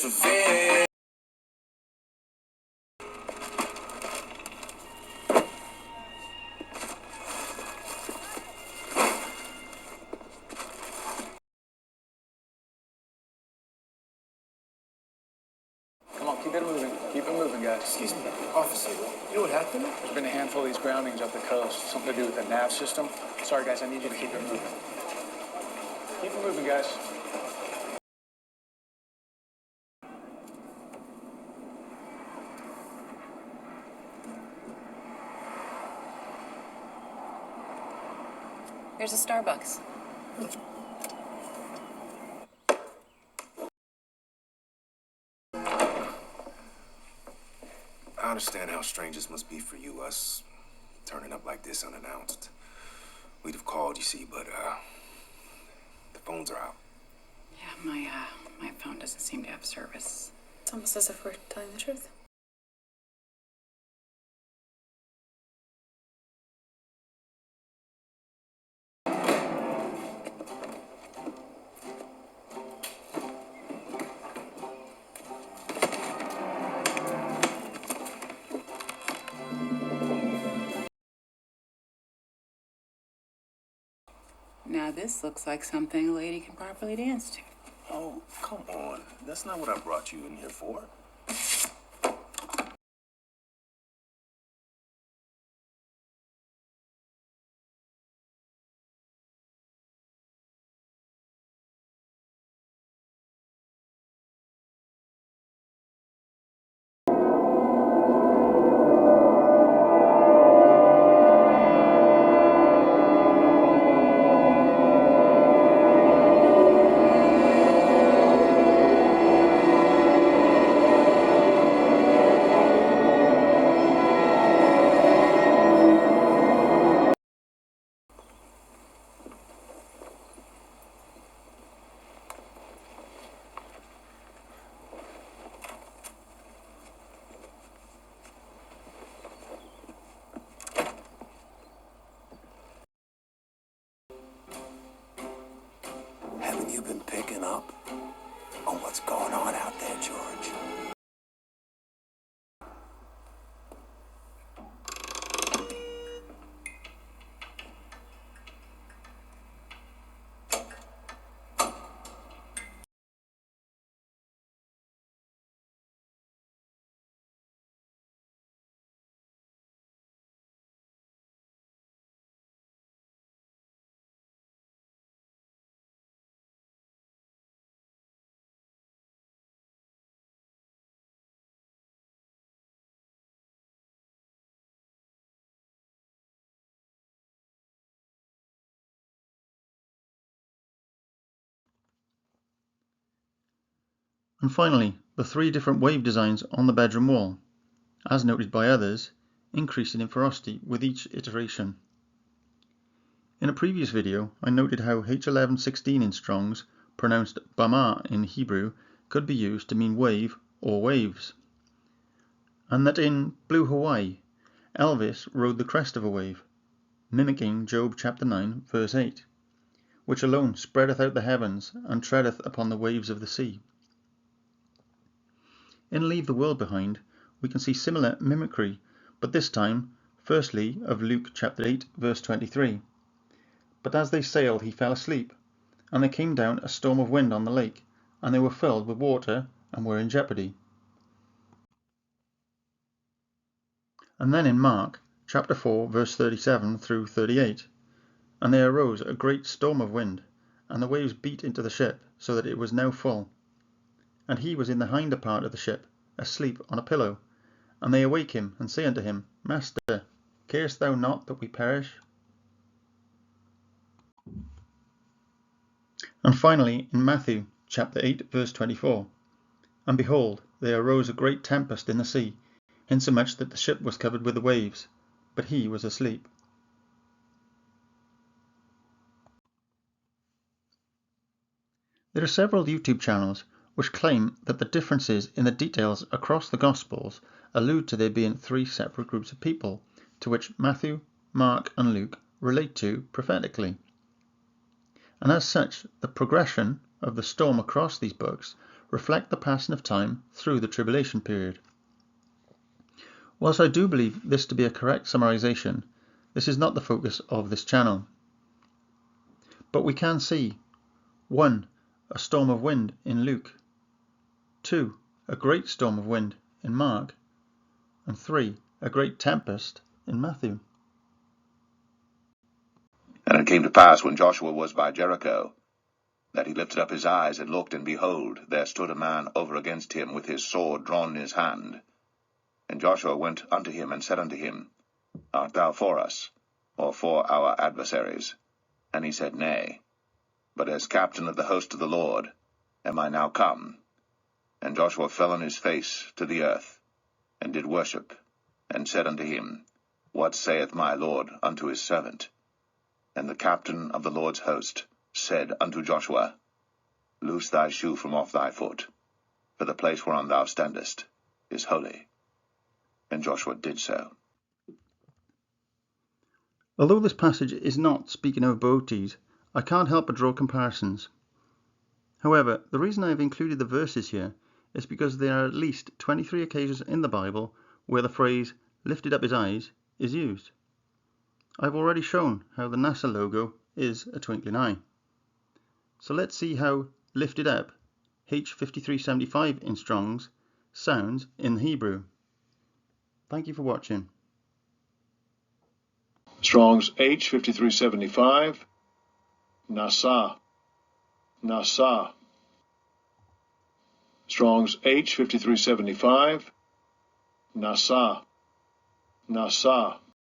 this revenge. Come on, keep it moving. Keep it moving, guys. Excuse me, officer. You know what happened? There's been a handful of these groundings up the coast. Something to do with the nav system. Sorry, guys, I need you to keep it moving. Keep it moving, guys. Here's a Starbucks. I understand how strange this must be for you, us turning up like this unannounced. We'd have called, you see, but the phones are out. Yeah, my phone doesn't seem to have service. It's almost as if we're telling the truth. Now this looks like something a lady can properly dance to. Oh, come on. That's not what I brought you in here for. Haven't you been picking up on what's going on out there, George? And finally, the three different wave designs on the bedroom wall, as noted by others, increasing in ferocity with each iteration. In a previous video, I noted how H1116 in Strong's, pronounced Bama in Hebrew, could be used to mean wave or waves, and that in Blue Hawaii, Elvis rode the crest of a wave, mimicking Job chapter 9, verse 8, which alone spreadeth out the heavens and treadeth upon the waves of the sea. In Leave the World Behind, we can see similar mimicry, but this time, firstly, of Luke chapter 8, verse 23. But as they sailed, he fell asleep, and there came down a storm of wind on the lake, and they were filled with water and were in jeopardy. And then in Mark chapter 4, verse 37 through 38, and there arose a great storm of wind, and the waves beat into the ship, so that it was now full. And he was in the hinder part of the ship, asleep on a pillow. And they awake him, and say unto him, Master, carest thou not that we perish? And finally, in Matthew chapter 8, verse 24, and behold, there arose a great tempest in the sea, insomuch that the ship was covered with the waves, but he was asleep. There are several YouTube channels which claim that the differences in the details across the Gospels allude to there being three separate groups of people, to which Matthew, Mark and Luke relate to prophetically. And as such, the progression of the storm across these books reflect the passing of time through the tribulation period. Whilst I do believe this to be a correct summarization, this is not the focus of this channel. But we can see 1. A storm of wind in Luke, 2. A great storm of wind in Mark, and 3. A great tempest in Matthew. And it came to pass, when Joshua was by Jericho, that he lifted up his eyes and looked, and behold, there stood a man over against him with his sword drawn in his hand. And Joshua went unto him and said unto him, Art thou for us, or for our adversaries? And he said, Nay, but as captain of the host of the Lord am I now come. And Joshua fell on his face to the earth, and did worship, and said unto him, What saith my Lord unto his servant? And the captain of the Lord's host said unto Joshua, Loose thy shoe from off thy foot, for the place whereon thou standest is holy. And Joshua did so. Although this passage is not speaking of Boaz, I can't help but draw comparisons. However, the reason I have included the verses here is because there are at least 23 occasions in the Bible where the phrase lifted up his eyes is used. I've already shown how the NASA logo is a twinkling eye. So let's see how lifted up, H5375 in Strong's, sounds in the Hebrew. Thank you for watching. Strong's H5375, Nasa, Nasa. Strong's H5375, Nasa, Nasa.